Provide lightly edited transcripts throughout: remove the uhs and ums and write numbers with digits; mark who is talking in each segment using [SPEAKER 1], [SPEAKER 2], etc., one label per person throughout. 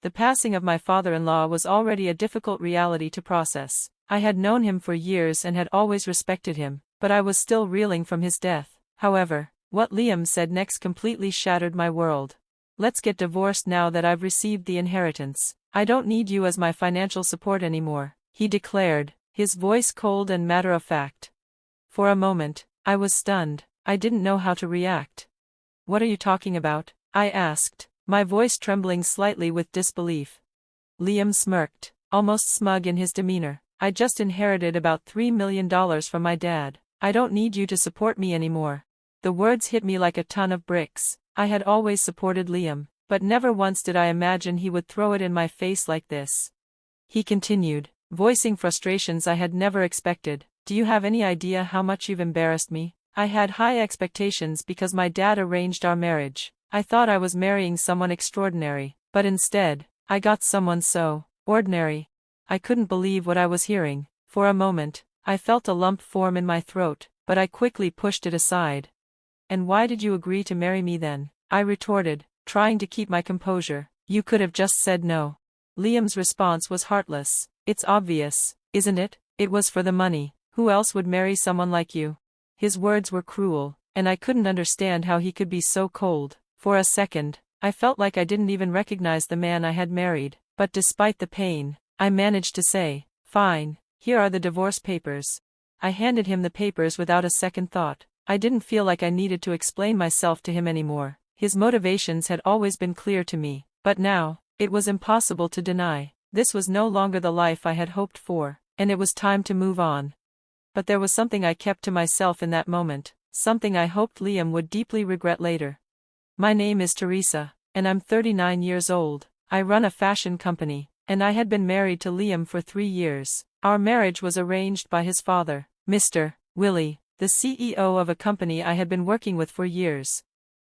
[SPEAKER 1] The passing of my father-in-law was already a difficult reality to process. I had known him for years and had always respected him, but I was still reeling from his death. However, what Liam said next completely shattered my world. "Let's get divorced now that I've received the inheritance. I don't need you as my financial support anymore," he declared, his voice cold and matter-of-fact. For a moment, I was stunned. I didn't know how to react. "What are you talking about?" I asked, my voice trembling slightly with disbelief. Liam smirked, almost smug in his demeanor. "I just inherited about $3 million from my dad. I don't need you to support me anymore." The words hit me like a ton of bricks. I had always supported Liam, but never once did I imagine he would throw it in my face like this. He continued, voicing frustrations I had never expected. "Do you have any idea how much you've embarrassed me? I had high expectations because my dad arranged our marriage. I thought I was marrying someone extraordinary, but instead, I got someone so ordinary." I couldn't believe what I was hearing. For a moment, I felt a lump form in my throat, but I quickly pushed it aside. "And why did you agree to marry me then?" I retorted, trying to keep my composure. "You could have just said no." Liam's response was heartless. "It's obvious, isn't it? It was for the money. Who else would marry someone like you?" His words were cruel, and I couldn't understand how he could be so cold. For a second, I felt like I didn't even recognize the man I had married, but despite the pain, I managed to say, "Fine, here are the divorce papers." I handed him the papers without a second thought. I didn't feel like I needed to explain myself to him anymore. His motivations had always been clear to me, but now, it was impossible to deny. This was no longer the life I had hoped for, and it was time to move on. But there was something I kept to myself in that moment, something I hoped Liam would deeply regret later. "My name is Teresa, and I'm 39 years old. I run a fashion company, and I had been married to Liam for 3 years. Our marriage was arranged by his father, Mr. Willie, the CEO of a company I had been working with for years.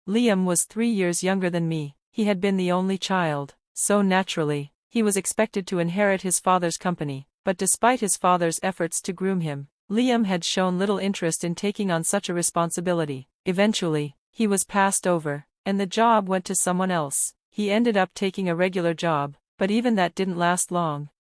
[SPEAKER 1] Liam was 3 years younger than me. He had been the only child, so naturally, he was expected to inherit his father's company, but despite his father's efforts to groom him, Liam had shown little interest in taking on such a responsibility. Eventually, he was passed over, and the job went to someone else. He ended up taking a regular job, but even that didn't last long.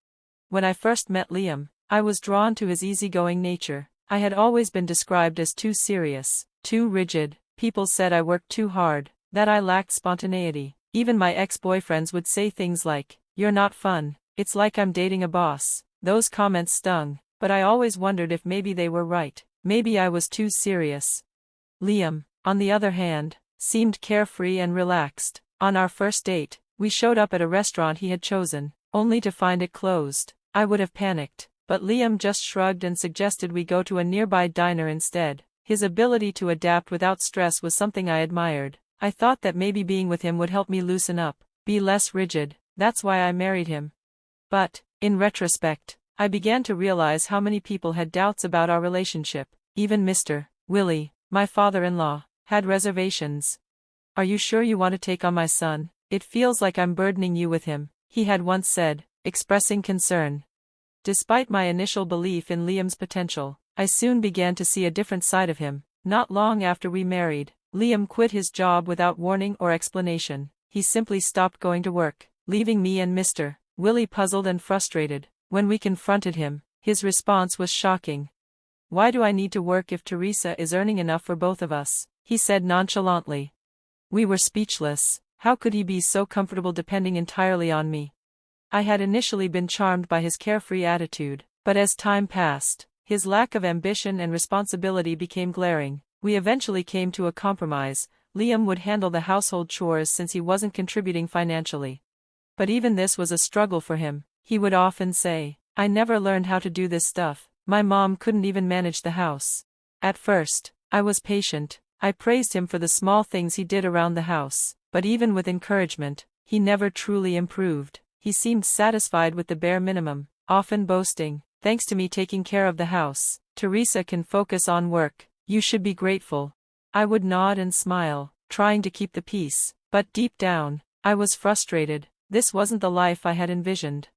[SPEAKER 1] When I first met Liam, I was drawn to his easygoing nature. I had always been described as too serious, too rigid. People said I worked too hard, that I lacked spontaneity. Even my ex-boyfriends would say things like, "You're not fun, it's like I'm dating a boss." Those comments stung, but I always wondered if maybe they were right. Maybe I was too serious. Liam, on the other hand, seemed carefree and relaxed. On our first date, we showed up at a restaurant he had chosen, only to find it closed. I would have panicked, but Liam just shrugged and suggested we go to a nearby diner instead. His ability to adapt without stress was something I admired. I thought that maybe being with him would help me loosen up, be less rigid. That's why I married him. But, in retrospect, I began to realize how many people had doubts about our relationship. Even Mr. Willie, my father-in-law, had reservations. "Are you sure you want to take on my son? It feels like I'm burdening you with him," he had once said, expressing concern. Despite my initial belief in Liam's potential, I soon began to see a different side of him. Not long after we married, Liam quit his job without warning or explanation. He simply stopped going to work, leaving me and Mr. Willie puzzled and frustrated. When we confronted him, his response was shocking. "Why do I need to work if Teresa is earning enough for both of us?" he said nonchalantly. We were speechless. How could he be so comfortable depending entirely on me? I had initially been charmed by his carefree attitude, but as time passed, his lack of ambition and responsibility became glaring. We eventually came to a compromise. Liam would handle the household chores since he wasn't contributing financially. But even this was a struggle for him. He would often say, "I never learned how to do this stuff. My mom couldn't even manage the house." At first, I was patient. I praised him for the small things he did around the house, but even with encouragement, he never truly improved. He seemed satisfied with the bare minimum, often boasting, "Thanks to me taking care of the house, Teresa can focus on work. You should be grateful." I would nod and smile, trying to keep the peace, but deep down, I was frustrated. This wasn't the life I had envisioned.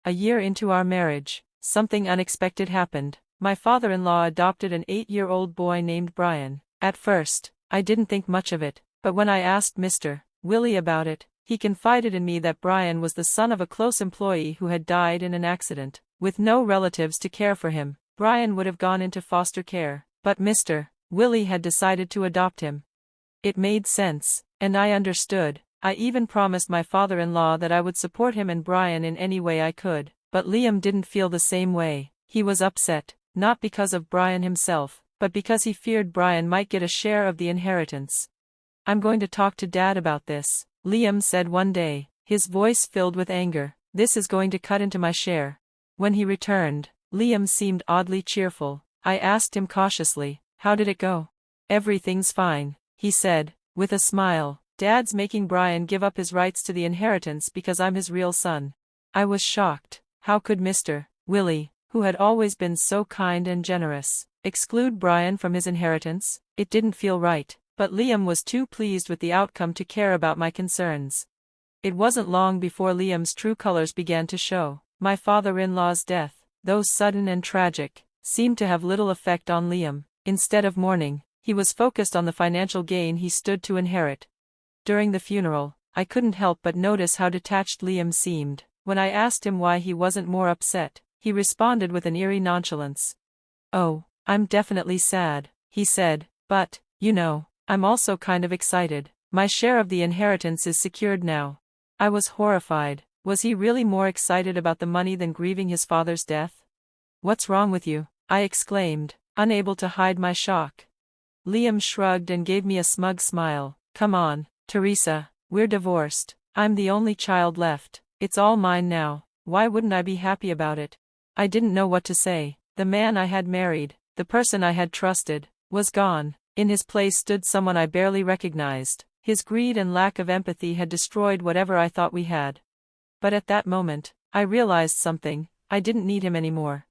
[SPEAKER 1] A year into our marriage, something unexpected happened. My father-in-law adopted an 8-year-old boy named Brian. At first, I didn't think much of it, but when I asked Mr. Willie about it, He confided in me that Brian was the son of a close employee who had died in an accident. With no relatives to care for him, Brian would have gone into foster care, but Mr. Willie had decided to adopt him. It made sense, and I understood. I even promised my father-in-law that I would support him and Brian in any way I could, but Liam didn't feel the same way. He was upset, not because of Brian himself, but because he feared Brian might get a share of the inheritance. "I'm going to talk to Dad about this," Liam said one day, his voice filled with anger. "This is going to cut into my share." When he returned, Liam seemed oddly cheerful. I asked him cautiously, "How did it go?" "Everything's fine," he said, with a smile. "Dad's making Brian give up his rights to the inheritance because I'm his real son." I was shocked. How could Mr. Willie, who had always been so kind and generous, exclude Brian from his inheritance? It didn't feel right, but Liam was too pleased with the outcome to care about my concerns. It wasn't long before Liam's true colors began to show. My father-in-law's death, though sudden and tragic, seemed to have little effect on Liam. Instead of mourning, he was focused on the financial gain he stood to inherit. During the funeral, I couldn't help but notice how detached Liam seemed. When I asked him why he wasn't more upset, he responded with an eerie nonchalance. "Oh, I'm definitely sad," he said, "but, I'm also kind of excited. My share of the inheritance is secured now." I was horrified. Was he really more excited about the money than grieving his father's death? "What's wrong with you?" I exclaimed, unable to hide my shock. Liam shrugged and gave me a smug smile. "Come on, Teresa, we're divorced. I'm the only child left. It's all mine now. Why wouldn't I be happy about it?" I didn't know what to say. The man I had married, the person I had trusted, was gone. In his place stood someone I barely recognized. His greed and lack of empathy had destroyed whatever I thought we had. But at that moment, I realized something. I didn't need him anymore.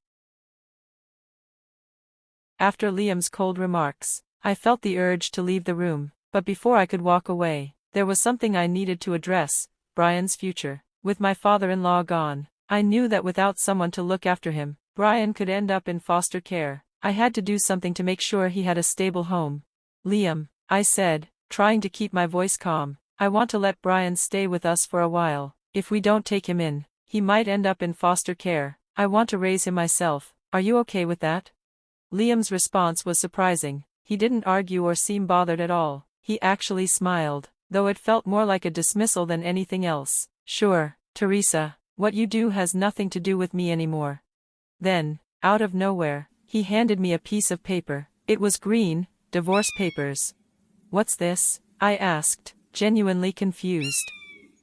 [SPEAKER 1] After Liam's cold remarks, I felt the urge to leave the room, but before I could walk away, there was something I needed to address: Brian's future. With my father-in-law gone, I knew that without someone to look after him, Brian could end up in foster care. I had to do something to make sure he had a stable home. "Liam," I said, trying to keep my voice calm, "I want to let Brian stay with us for a while. If we don't take him in, he might end up in foster care. I want to raise him myself. Are you okay with that?" Liam's response was surprising. He didn't argue or seem bothered at all. He actually smiled, though it felt more like a dismissal than anything else. "Sure, Teresa, what you do has nothing to do with me anymore." Then, out of nowhere, he handed me a piece of paper. It was green, divorce papers. "What's this?" I asked, genuinely confused.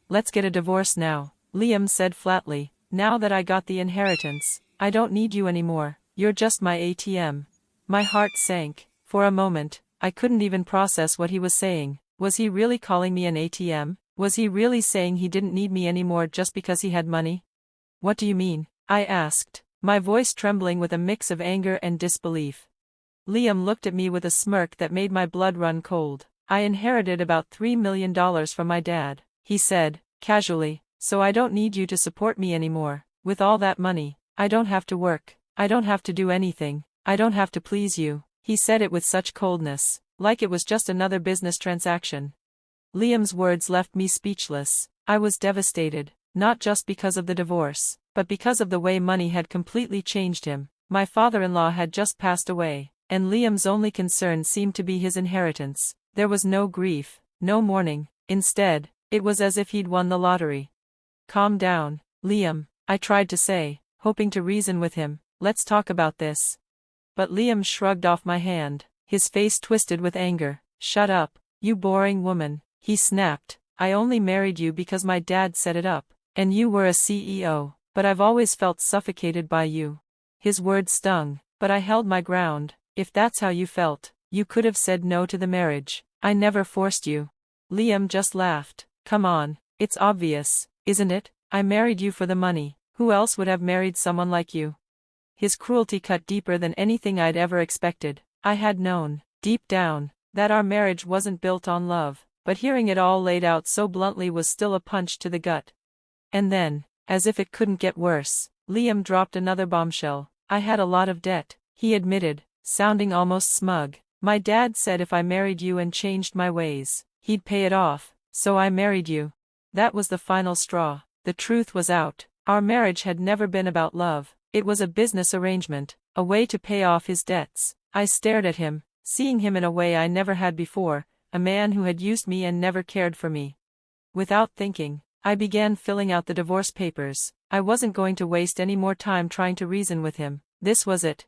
[SPEAKER 1] "Let's get a divorce now," Liam said flatly. "Now that I got the inheritance, I don't need you anymore. You're just my ATM." My heart sank. For a moment, I couldn't even process what he was saying. Was he really calling me an ATM? Was he really saying he didn't need me anymore just because he had money? "What do you mean?" I asked, my voice trembling with a mix of anger and disbelief. Liam looked at me with a smirk that made my blood run cold. "I inherited about $3 million from my dad," he said, casually, "so I don't need you to support me anymore. With all that money, I don't have to work. I don't have to do anything. I don't have to please you." He said it with such coldness, like it was just another business transaction. Liam's words left me speechless. I was devastated, not just because of the divorce, but because of the way money had completely changed him. My father-in-law had just passed away, and Liam's only concern seemed to be his inheritance. There was no grief, no mourning. Instead, it was as if he'd won the lottery. "Calm down, Liam," I tried to say, hoping to reason with him. "Let's talk about this." But Liam shrugged off my hand, his face twisted with anger. "Shut up, you boring woman," he snapped. "I only married you because my dad set it up, and you were a CEO, but I've always felt suffocated by you." His words stung, but I held my ground. "If that's how you felt, you could have said no to the marriage. I never forced you." Liam just laughed. "Come on, it's obvious, isn't it? I married you for the money. Who else would have married someone like you?" His cruelty cut deeper than anything I'd ever expected. I had known, deep down, that our marriage wasn't built on love, but hearing it all laid out so bluntly was still a punch to the gut. And then, as if it couldn't get worse, Liam dropped another bombshell. "I had a lot of debt," he admitted, sounding almost smug. "My dad said if I married you and changed my ways, he'd pay it off, so I married you." That was the final straw. The truth was out. Our marriage had never been about love. It was a business arrangement, a way to pay off his debts. I stared at him, seeing him in a way I never had before, a man who had used me and never cared for me. Without thinking, I began filling out the divorce papers. I wasn't going to waste any more time trying to reason with him. This was it.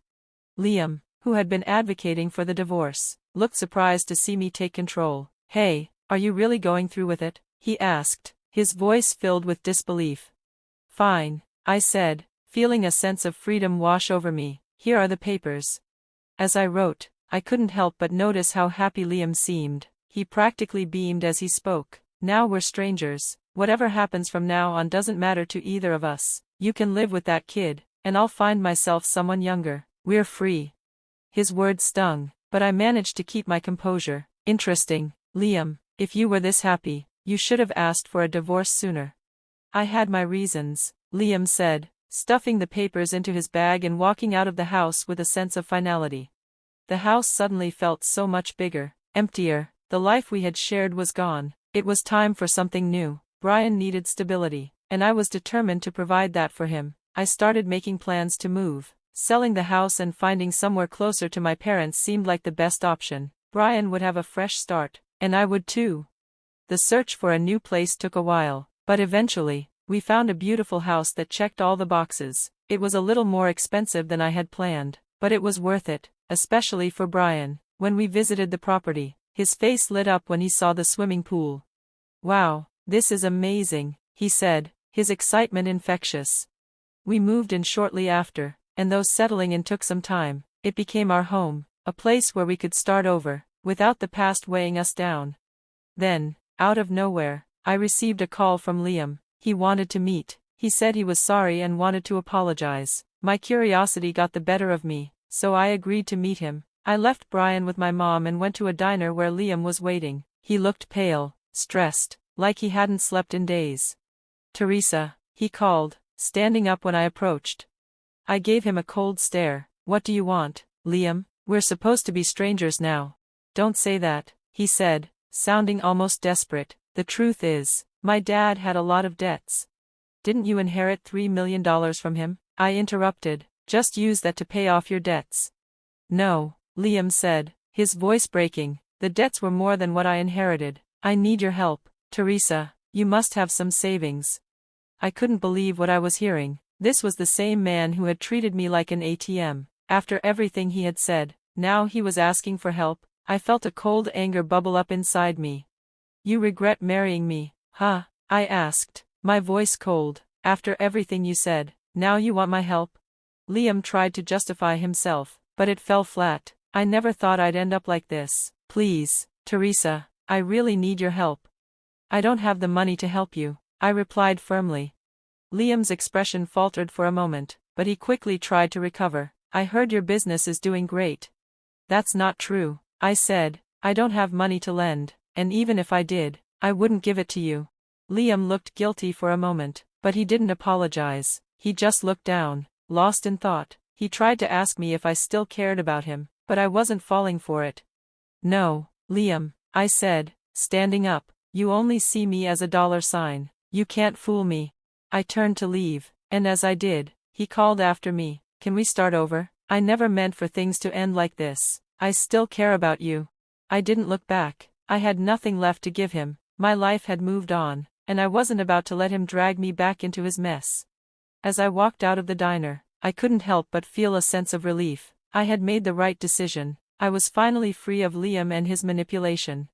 [SPEAKER 1] Liam, who had been advocating for the divorce, looked surprised to see me take control. "Hey, are you really going through with it?" he asked, his voice filled with disbelief. "Fine," I said, feeling a sense of freedom wash over me. "Here are the papers." As I wrote, I couldn't help but notice how happy Liam seemed. He practically beamed as he spoke. "Now we're strangers. Whatever happens from now on doesn't matter to either of us. You can live with that kid, and I'll find myself someone younger. We're free." His words stung, but I managed to keep my composure. "Interesting, Liam. If you were this happy, you should have asked for a divorce sooner." "I had my reasons," Liam said, stuffing the papers into his bag and walking out of the house with a sense of finality. The house suddenly felt so much bigger, emptier. The life we had shared was gone. It was time for something new. Brian needed stability, and I was determined to provide that for him. I started making plans to move. Selling the house and finding somewhere closer to my parents seemed like the best option. Brian would have a fresh start, and I would too. The search for a new place took a while, but eventually, we found a beautiful house that checked all the boxes. It was a little more expensive than I had planned, but it was worth it, especially for Brian. When we visited the property, his face lit up when he saw the swimming pool. "Wow, this is amazing," he said, his excitement infectious. We moved in shortly after, and though settling in took some time, it became our home, a place where we could start over, without the past weighing us down. Then, out of nowhere, I received a call from Liam. He wanted to meet. He said he was sorry and wanted to apologize. My curiosity got the better of me, so I agreed to meet him. I left Brian with my mom and went to a diner where Liam was waiting. He looked pale, stressed, like he hadn't slept in days. "Teresa," he called, standing up when I approached. I gave him a cold stare. "What do you want, Liam? We're supposed to be strangers now." "Don't say that," he said, sounding almost desperate. "The truth is, my dad had a lot of debts." "Didn't you inherit $3 million from him?" I interrupted. "Just use that to pay off your debts." "No," Liam said, his voice breaking. "The debts were more than what I inherited. I need your help, Teresa. You must have some savings." I couldn't believe what I was hearing. This was the same man who had treated me like an ATM. After everything he had said, now he was asking for help. I felt a cold anger bubble up inside me. "You regret marrying me, huh?" I asked, my voice cold. "After everything you said, now you want my help?" Liam tried to justify himself, but it fell flat. "I never thought I'd end up like this. Please, Teresa, I really need your help." "I don't have the money to help you," I replied firmly. Liam's expression faltered for a moment, but he quickly tried to recover. "I heard your business is doing great." "That's not true," I said. "I don't have money to lend, and even if I did, I wouldn't give it to you." Liam looked guilty for a moment, but he didn't apologize. He just looked down, lost in thought. He tried to ask me if I still cared about him, but I wasn't falling for it. "No, Liam," I said, standing up. "You only see me as a dollar sign. You can't fool me." I turned to leave, and as I did, he called after me. "Can we start over? I never meant for things to end like this. I still care about you." I didn't look back. I had nothing left to give him. My life had moved on, and I wasn't about to let him drag me back into his mess. As I walked out of the diner, I couldn't help but feel a sense of relief. I had made the right decision. I was finally free of Liam and his manipulation.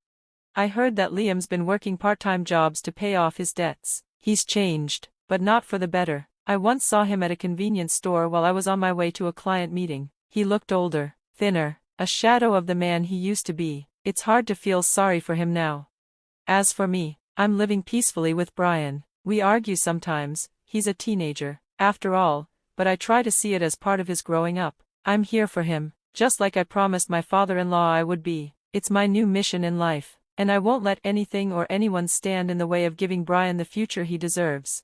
[SPEAKER 1] I heard that Liam's been working part-time jobs to pay off his debts. He's changed, but not for the better. I once saw him at a convenience store while I was on my way to a client meeting. He looked older, thinner, a shadow of the man he used to be. It's hard to feel sorry for him now. As for me, I'm living peacefully with Brian. We argue sometimes. He's a teenager, after all, but I try to see it as part of his growing up. I'm here for him, just like I promised my father-in-law I would be. It's my new mission in life, and I won't let anything or anyone stand in the way of giving Brian the future he deserves.